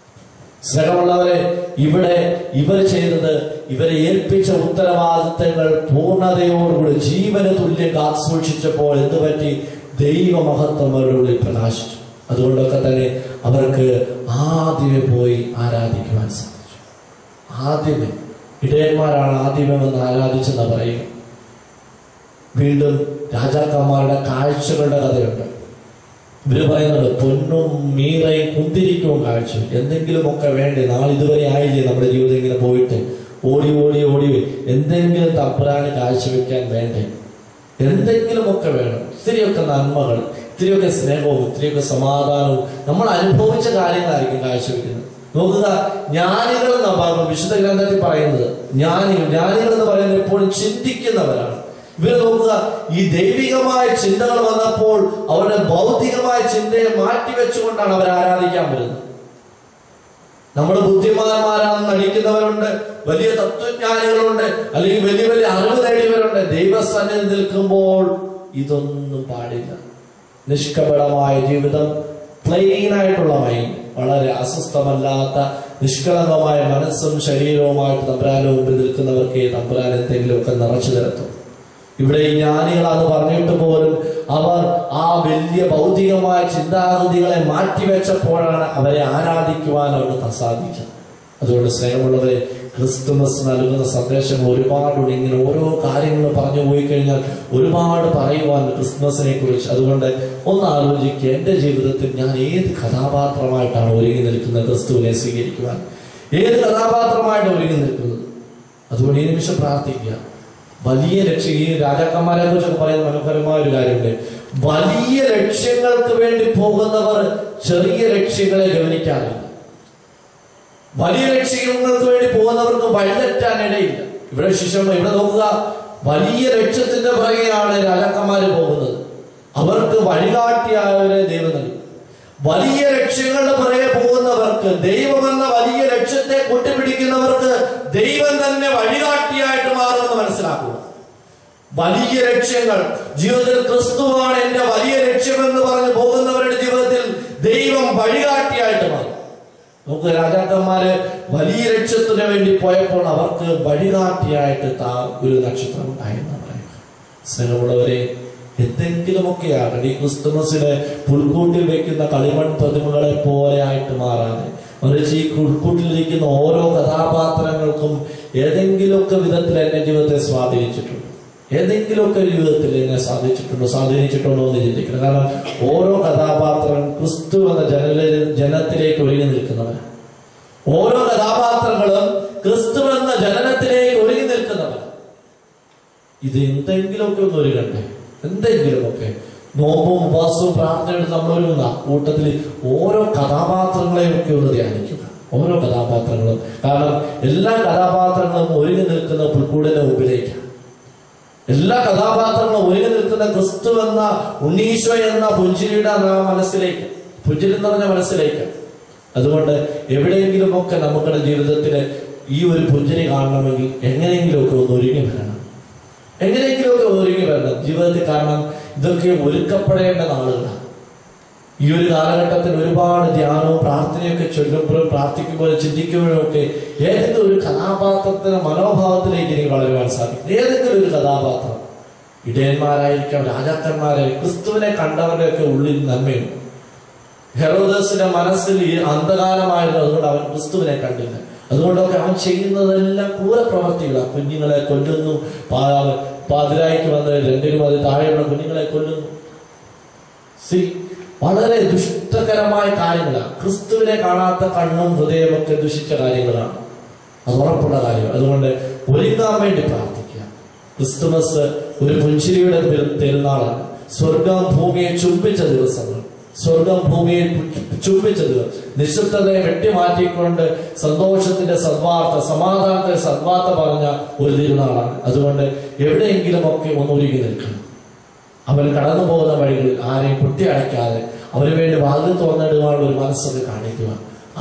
സ്നേഹമുള്ളവരെ, ഇവിടെ ഇവർ ചെയ്തത്, ഇവരെ ഏൽപ്പിച്ച ഉത്തരവാദിത്തങ്ങൾ പൂർണ്ണതയോടുകൂടി ജീവന തുല്യം കാത്തുസൂക്ഷിച്ചപ്പോൾ എന്ത് പറ്റി? ദൈവമഹത്വം അവരുടെ ഉള്ളിൽ പ്രകാശിച്ചു. അതുകൊണ്ടൊക്കെ തന്നെ അവർക്ക് ആദ്യമേ പോയി ആരാധിക്കുവാൻ സാധിച്ചു. ആദ്യമേ ഇടയന്മാരാണ് ആദ്യമേ വന്ന് ആരാധിച്ചെന്ന് പറയുക. വീണ്ടും രാജാക്കന്മാരുടെ കാഴ്ചകളുടെ കഥയുണ്ട്. ഇവര് പറയുന്നത് പൊന്നും മീറയും കുന്തിരിക്കവും കാഴ്ച, എന്തെങ്കിലുമൊക്കെ വേണ്ടേ? നാളിതുവരെ ആയില്ലേ നമ്മുടെ ജീവിതം ഇങ്ങനെ പോയിട്ട് ഓടി ഓടി ഓടി എന്തെങ്കിലും തമ്പുരാന് കാഴ്ചവെക്കാൻ വേണ്ടേ? എന്തെങ്കിലുമൊക്കെ വേണം. ഇത്തിരിയൊക്കെ നന്മകൾ, ഇത്തിരിയൊക്കെ സ്നേഹവും ഇത്തിരിയൊക്കെ സമാധാനവും നമ്മൾ അനുഭവിച്ച കാര്യങ്ങളായിരിക്കും കാഴ്ചവെക്കുന്നത്. നോക്കുക, ജ്ഞാനികൾ എന്നാണ് വിശുദ്ധ ഗ്രന്ഥത്തിൽ പറയുന്നത്. ജ്ഞാനികൾ എന്ന് പറയുന്നത് എപ്പോഴും ചിന്തിക്കുന്നവരാണ്. ഇവര് നോക്കുക, ഈ ദൈവികമായ ചിന്തകൾ വന്നപ്പോൾ അവരുടെ ഭൗതികമായ ചിന്തയെ മാറ്റിവെച്ചുകൊണ്ടാണ് അവർ ആരാധിക്കാൻ വരുന്നത്. നമ്മൾ ബുദ്ധിമാന്മാരാണെന്ന് നടിക്കുന്നവരുണ്ട്, വലിയ തത്വജ്ഞാനികളുണ്ട്, അല്ലെങ്കിൽ വലിയ വലിയ അറിവ് നേടിയവരുണ്ട്. ദൈവസന്നിധി നിൽക്കുമ്പോൾ ഇതൊന്നും പാടില്ല. നിഷ്കപടമായ ജീവിതം, പ്ലെയിൻ ആയിട്ടുള്ള മൈൻഡ്, വളരെ അസ്വസ്ഥമല്ലാത്ത നിഷ്കളങ്കമായ മനസ്സും ശരീരവുമായിട്ട് തമ്പുരാന്റെ മുമ്പിൽ നിൽക്കുന്നവർക്ക് തമ്പുരാൻ എന്തെങ്കിലുമൊക്കെ നിറച്ചു തരത്തും. ഇവിടെ ഈ ജ്ഞാനികളാന്ന് പറഞ്ഞിട്ട് പോലും അവർ ആ വലിയ ഭൗതികമായ ചിന്താഗതികളെ മാറ്റിവെച്ചപ്പോഴാണ് അവരെ ആരാധിക്കുവാൻ അവർക്ക് സാധിച്ചത്. അതുകൊണ്ട് സ്നേഹമുള്ളവരെ, ക്രിസ്തുമസ് നൽകുന്ന സന്ദേശം ഒരുപാടുണ്ട്. ഇങ്ങനെ ഓരോ കാര്യങ്ങൾ പറഞ്ഞു പോയി കഴിഞ്ഞാൽ ഒരുപാട് പറയുവാൻ ക്രിസ്മസിനെ കുറിച്ച്. അതുകൊണ്ട് ഒന്ന് ആലോചിക്കുക, എന്റെ ജീവിതത്തിൽ ഞാൻ ഏത് കഥാപാത്രമായിട്ടാണ് ഒരുങ്ങി നിൽക്കുന്നത്? ക്രിസ്തുവിനെ സ്വീകരിക്കുവാൻ ഏത് കഥാപാത്രമായിട്ട് ഒരുങ്ങി നിൽക്കുന്നത്? അതുകൊണ്ട് ഈ നിമിഷം പ്രാർത്ഥിക്കുക. വലിയ ലക്ഷ്യം, ഈ രാജാക്കന്മാരെ കുറിച്ചൊക്കെ പറയുന്ന മനോഹരമായ ഒരു കാര്യമുണ്ട്. വലിയ ലക്ഷ്യങ്ങൾക്ക് വേണ്ടി പോകുന്നവർ ചെറിയ ലക്ഷ്യങ്ങളെ ഗവനിക്കാറില്ല. വലിയ ലക്ഷ്യങ്ങൾക്ക് വേണ്ടി പോകുന്നവർക്ക് വഴിതെറ്റാൻ ഇടയില്ല. ഇവിടെ നോക്കുക, വലിയ ലക്ഷ്യത്തിന്റെ പുറകെയാണ് രാജാക്കന്മാര് പോകുന്നത്. അവർക്ക് വഴികാട്ടിയായവരെ ദൈവം നൽകും. വലിയ ലക്ഷ്യങ്ങളുടെ പുറകെ പോകുന്നവർക്ക്, ദൈവമെന്ന വലിയ ലക്ഷ്യത്തെ കൂട്ടിപ്പിടിക്കുന്നവർക്ക് ദൈവം തന്നെ വഴികാട്ടിയായിട്ട് മാറുമെന്ന് മനസ്സിലാക്കുക. വലിയ ലക്ഷ്യങ്ങൾ ജീവിതത്തിൽ, ക്രിസ്തുവാണ് എന്റെ വലിയ ലക്ഷ്യമെന്ന് പറഞ്ഞ് പോകുന്നവരുടെ ജീവിതത്തിൽ ദൈവം വഴികാട്ടിയായിട്ട് മാറും. നമുക്ക് രാജാക്കന്മാര് വലിയ ലക്ഷ്യത്തിന് വേണ്ടി പോയപ്പോൾ അവർക്ക് വഴികാട്ടിയായിട്ട് ഒരു നക്ഷത്രം ഉണ്ടായെന്ന് പറയുക. സ്നേഹമുള്ളവരെ, എന്തെങ്കിലുമൊക്കെയാണ് ഈ ക്രിസ്തുമസിന് പുൽക്കൂട്ടിൽ വെക്കുന്ന കളിമൺ പ്രതിമകളെ പോലെ ആയിട്ട് മാറാതെ, മറിച്ച് ഈ പുൽക്കൂട്ടിലിരിക്കുന്ന ഓരോ കഥാപാത്രങ്ങൾക്കും ഏതെങ്കിലുമൊക്കെ വിധത്തിൽ എന്റെ ജീവിതത്തെ സ്വാധീനിച്ചിട്ടുണ്ട്. ഏതെങ്കിലുമൊക്കെ ജീവിതത്തിൽ എന്നെ സ്വാധീനിച്ചിട്ടുണ്ടോ എന്ന് ചിന്തിക്കണം. കാരണം ഓരോ കഥാപാത്രങ്ങളും ക്രിസ്തു എന്ന ജനത്തിലേക്ക് ഒരുങ്ങി നിൽക്കുന്നവർ. ഓരോ കഥാപാത്രങ്ങളും ക്രിസ്തു എന്ന ജനനത്തിലേക്ക് ഒരുങ്ങി നിൽക്കുന്നവർ. ഇത് എന്തെങ്കിലുമൊക്കെ ഒന്ന് ഒരുങ്ങട്ടെ, എന്തെങ്കിലുമൊക്കെ. നോമ്പും ഉപവാസവും പ്രാർത്ഥനയോട് നമ്മളൊരുങ്ങുന്ന കൂട്ടത്തിൽ ഓരോ കഥാപാത്രങ്ങളെയൊക്കെ ഒന്ന് ധ്യാനിക്കുക. ഓരോ കഥാപാത്രങ്ങളും. കാരണം എല്ലാ കഥാപാത്രങ്ങളും ഒരുങ്ങി നിൽക്കുന്ന പുൽക്കൂടിന്റെ മുമ്പിലേക്കാണ്. എല്ലാ കഥാപാത്രങ്ങളും ഒരുങ്ങി നിൽക്കുന്ന ക്രിസ്തു എന്ന ഉണ്ണീശോ എന്ന പുഞ്ചിരിയുടെ മനസ്സിലേക്ക്, പുഞ്ചിരി എന്ന് പറഞ്ഞ മനസ്സിലേക്ക്. അതുകൊണ്ട് എവിടെയെങ്കിലുമൊക്കെ നമ്മുടെ ജീവിതത്തില് ഈ ഒരു പുഞ്ചിരി കാണണമെങ്കിൽ എങ്ങനെയെങ്കിലുമൊക്കെ ഒന്ന് ഒരുങ്ങി വരണം. എങ്ങനെയെങ്കിലുമൊക്കെ ഒരുങ്ങി വരണം ജീവിതത്തിൽ. കാരണം ഇതൊക്കെ ഒരുക്കപ്പെടേണ്ട നാളുകളാണ്. ഈ ഒരു കാലഘട്ടത്തിൽ ഒരുപാട് ധ്യാനവും പ്രാർത്ഥനയൊക്കെ ചൊല്ലുമ്പോഴും പ്രാർത്ഥിക്കുമ്പോഴും ചിന്തിക്കുമ്പോഴും ഒക്കെ ഏതെങ്കിലും ഒരു കഥാപാത്രത്തിന്റെ മനോഭാവത്തിലേക്ക് എനിക്ക് വളരുവാൻ സാധിക്കും. ഏതെങ്കിലും ഒരു കഥാപാത്രം, ഇടയന്മാരായിരിക്കാം, രാജാക്കന്മാരായിരിക്കും, ക്രിസ്തുവിനെ കണ്ടവരുടെയൊക്കെ ഉള്ളിൽ നന്മയുണ്ട്. ഹെറോദസിന്റെ മനസ്സിൽ അന്ധകാരമായിരുന്നു, അതുകൊണ്ട് അവൻ ക്രിസ്തുവിനെ കണ്ടില്ല. അതുകൊണ്ടൊക്കെ അവൻ ചെയ്യുന്നതെല്ലാം ക്രൂരപ്രവർത്തികളാണ്. കുഞ്ഞുങ്ങളെ കൊല്ലുന്നു, പാതിരായിക്ക് വന്ന് 2 മതി താഴെയുള്ള കുഞ്ഞുങ്ങളെ കൊല്ലുന്നു. വളരെ ദുഷ്ടകരമായ കാര്യങ്ങളാണ്. ക്രിസ്തുവിനെ കാണാത്ത കണ്ണും ഹൃദയമൊക്കെ ദുഷിച്ച കാര്യങ്ങളാണ്. അത് ഉറപ്പുള്ള കാര്യം. അതുകൊണ്ട് ഒരുങ്ങാൻ വേണ്ടി പ്രാർത്ഥിക്കുക. ക്രിസ്തുമസ് ഒരു പുഞ്ചിരിയുടെ പെരുന്നാളാണ്. സ്വർഗം ഭൂമിയെ ചുംബിച്ച ദിവസങ്ങൾ, സ്വർഗം ഭൂമിയെ ചുംബിച്ചത്, നിശബ്ദതയെ വെട്ടിമാറ്റിക്കൊണ്ട് സന്തോഷത്തിന്റെ സദ്വാർത്ത, സമാധാനത്തിന്റെ സദ്വാർത്ത പറഞ്ഞ ഒരു തിരുനാളാണ്. അതുകൊണ്ട് എവിടെയെങ്കിലുമൊക്കെ ഒന്നൊരുങ്ങി നിൽക്കണം. അവൻ കടന്നു പോകുന്ന വഴികളിൽ ആരെയും കുട്ടിയടയ്ക്കാതെ അവന് വേണ്ടി വാതിൽ തുറന്നിടുവാനുള്ള ഒരു മനസ്സൊക്കെ കാണിക്കുക.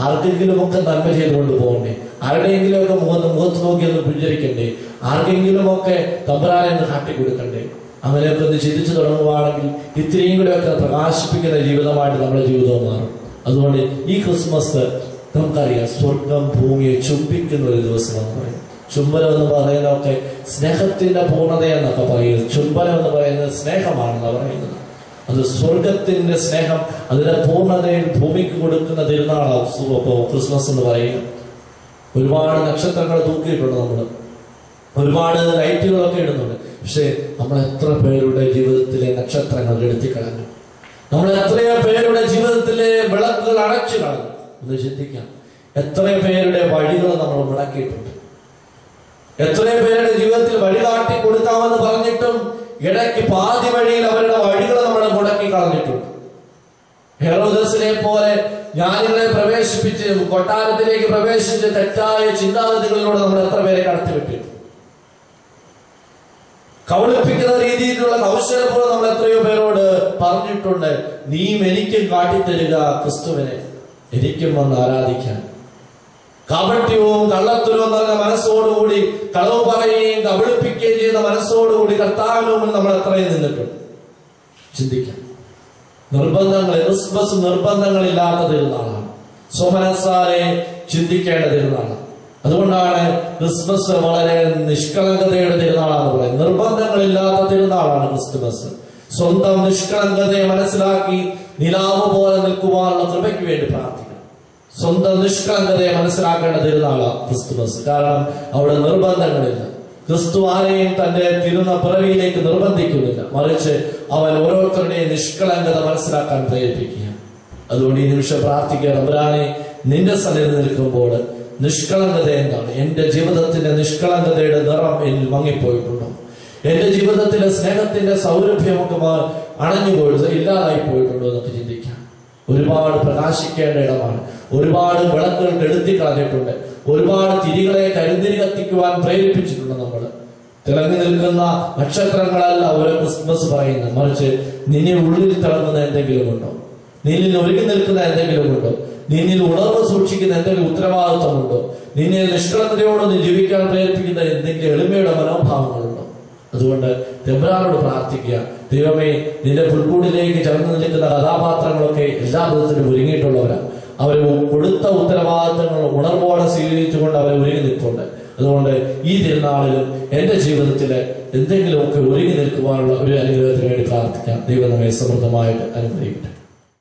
ആർക്കെങ്കിലുമൊക്കെ നന്മ ചെയ്തുകൊണ്ട് പോകണ്ടേ, ആരുടെയെങ്കിലുമൊക്കെ മുഖത്ത് നോക്കി ഒന്ന് പുഞ്ചരിക്കണ്ടേ, ആർക്കെങ്കിലുമൊക്കെ തമ്പുരാനെ ഒന്ന് കാട്ടിക്കൊടുക്കണ്ടേ. അങ്ങനെയൊക്കെ ഒന്ന് ചിന്തിച്ചു തുടങ്ങുവാണെങ്കിൽ ഇത്രയും കൂടെയൊക്കെ പ്രകാശിപ്പിക്കുന്ന ജീവിതമായിട്ട് നമ്മുടെ ജീവിതവും മാറും. അതുകൊണ്ട് ഈ ക്രിസ്മസ് നമുക്കറിയാം, സ്വർഗം ഭൂമിയെ ചുംബിക്കുന്ന ഒരു ദിവസമെന്ന് പറയും. ചുംബനം എന്ന് പറയുന്നതൊക്കെ സ്നേഹത്തിന്റെ പൂർണ്ണതയെന്നൊക്കെ പറയുന്നത്. ചുംബനം എന്ന് പറയുന്നത് സ്നേഹമാണെന്ന് പറയുന്നത്. അത് സ്വർഗത്തിന്റെ സ്നേഹം, അതിന്റെ പൂർണ്ണതയിൽ ഭൂമിക്ക് കൊടുക്കുന്ന തിരുനാളാണ് ക്രിസ്മസ് എന്ന് പറയുക. ഒരുപാട് നക്ഷത്രങ്ങൾ തൂക്കിയിട്ടുണ്ട് നമ്മൾ, ഒരുപാട് ലൈറ്റുകളൊക്കെ ഇടുന്നുണ്ട്. പക്ഷെ നമ്മൾ എത്ര പേരുടെ ജീവിതത്തിലെ നക്ഷത്രങ്ങൾ എടുത്തിക്കളഞ്ഞു? നമ്മൾ എത്രയോ പേരുടെ ജീവിതത്തിലെ വിളക്കുകൾ അടച്ചു കളഞ്ഞു? ഒന്ന് ചിന്തിക്കാം. എത്രയോ പേരുടെ വഴികൾ നമ്മൾ മുടക്കിയിട്ടുണ്ട്. എത്രയോ പേരുടെ ജീവിതത്തിൽ വഴികാട്ടി കൊടുക്കാമെന്ന് പറഞ്ഞിട്ടും ഇടയ്ക്ക് പാതി വഴിയിൽ അവരുടെ വഴികൾ നമ്മൾ മുടക്കി കളഞ്ഞിട്ടുണ്ട്. ഹെറോദസിനെ പോലെ ജ്ഞാനികളെ പ്രവേശിപ്പിച്ച് കൊട്ടാരത്തിലേക്ക് പ്രവേശിച്ച് തെറ്റായ ചിന്താഗതികളിലൂടെ നമ്മൾ എത്ര പേരെ കടത്തിവിട്ടിട്ടുണ്ട്. കബളിപ്പിക്കുന്ന രീതിയിലുള്ള കൗശലപൂർവ്വം നമ്മൾ എത്രയോ പേരോട് പറഞ്ഞിട്ടുണ്ട്, നീയും എനിക്കും കാട്ടിത്തരിക ക്രിസ്തുവിനെ, എനിക്കും വന്ന് ആരാധിക്കാൻ. കാപട്യവും കള്ളത്തരവും നിറഞ്ഞ മനസ്സോടുകൂടി കളവ് പറയുകയും കബളിപ്പിക്കുകയും ചെയ്ത മനസ്സോടുകൂടി കർത്താവിന് മുമ്പിൽ നമ്മൾ എത്രയും നിന്നിട്ടുണ്ട്. ചിന്തിക്കാം. നിർബന്ധങ്ങൾ, ക്രിസ്മസ് നിർബന്ധങ്ങളില്ലാത്ത തിരുനാളാണ്. സ്വമനസ്സാലെ ചിന്തിക്കേണ്ട തിരുനാളാണ്. അതുകൊണ്ടാണ് ക്രിസ്മസ് വളരെ നിഷ്കളങ്കതയുടെ തിരുനാളാന്ന് പറയുന്നത്. നിർബന്ധങ്ങളില്ലാത്ത തിരുനാളാണ് ക്രിസ്തുമസ്. സ്വന്തം നിഷ്കളങ്കതയെ മനസ്സിലാക്കി നിലാവ് പോലെ നിൽക്കുവാനുള്ള കൃപയ്ക്ക് വേണ്ടി പ്രാർത്ഥിക്കണം. സ്വന്തം നിഷ്കളങ്കതയെ മനസ്സിലാക്കേണ്ട തിരുനാളാണ് ക്രിസ്തുമസ്. കാരണം അവിടെ നിർബന്ധങ്ങളില്ല. ക്രിസ്തു ആരെയും തന്റെ പിറവിയിലേക്ക് നിർബന്ധിക്കുന്നില്ല, മറിച്ച് അവൻ ഓരോരുത്തരുടെയും നിഷ്കളങ്കത മനസ്സിലാക്കാൻ പ്രേരിപ്പിക്കുക. അതുകൊണ്ട് ഈ നിമിഷം പ്രാർത്ഥിക്കുക, തമ്പുരാനെ, നിന്റെ സന്നിധി നിൽക്കുമ്പോൾ നിഷ്കളങ്കത എന്താണ്? എന്റെ ജീവിതത്തിന്റെ നിഷ്കളങ്കതയുടെ നിറം എന്നിൽ മങ്ങിപ്പോയിട്ടുണ്ടോ? എന്റെ ജീവിതത്തിലെ സ്നേഹത്തിന്റെ സൗരഭ്യമൊക്കെ അണഞ്ഞുപോയിട്ട് ഇല്ലാതായി പോയിട്ടുണ്ടോ എന്നൊക്കെ ചിന്തിക്കാം. ഒരുപാട് പ്രകാശിക്കേണ്ട ഇടമാണ്. ഒരുപാട് വിളക്കുകൾ കെടുത്തി കളഞ്ഞിട്ടുണ്ട്. ഒരുപാട് തിരികളെ കരുതിരി കത്തിക്കുവാൻ പ്രേരിപ്പിച്ചിട്ടുണ്ട്. നമ്മൾ തിളങ്ങി നിൽക്കുന്ന നക്ഷത്രങ്ങളല്ല ഓരോ ക്രിസ്മസ് പറയുന്നത്, മറിച്ച് നിന്നെ ഉള്ളിൽ തിളങ്ങുന്ന എന്തെങ്കിലും ഉണ്ടോ? നിന്നിൽ ഒരുങ്ങി നിൽക്കുന്ന എന്തെങ്കിലും ഉണ്ടോ? നിന്നിൽ ഉണർവ് സൂക്ഷിക്കുന്ന എന്തെങ്കിലും ഉത്തരവാദിത്വമുണ്ടോ? നിന്നെ നിഷ്കളങ്കതയോട് നീ ജീവിക്കാൻ പ്രേരിപ്പിക്കുന്ന എന്തെങ്കിലും എളിമയുടെ മനോഭാവങ്ങളുണ്ടോ? അതുകൊണ്ട് തമ്പുരാനോട് പ്രാർത്ഥിക്കുക, ദൈവമേ, നിന്റെ പുൽക്കൂടിലേക്ക് ചേർന്ന് നിൽക്കുന്ന കഥാപാത്രങ്ങളൊക്കെ എല്ലാ വിധത്തിലും ഒരുങ്ങിയിട്ടുള്ളവരാണ്. അവർ കൊടുത്ത ഉത്തരവാദിത്തങ്ങൾ ഉണർവോടെ സ്വീകരിച്ചുകൊണ്ട് അവർ ഒരുങ്ങി നിൽക്കുന്നുണ്ട്. അതുകൊണ്ട് ഈ തിരുനാളിലും എന്റെ ജീവിതത്തില് എന്തെങ്കിലുമൊക്കെ ഒരുങ്ങി നിൽക്കുവാനുള്ള ഒരു അനുഗ്രഹത്തിന് വേണ്ടി പ്രാർത്ഥിക്കാം. ദൈവം നമ്മെ സമൃദ്ധമായിട്ട് അനുഗ്രഹിക്കട്ടെ.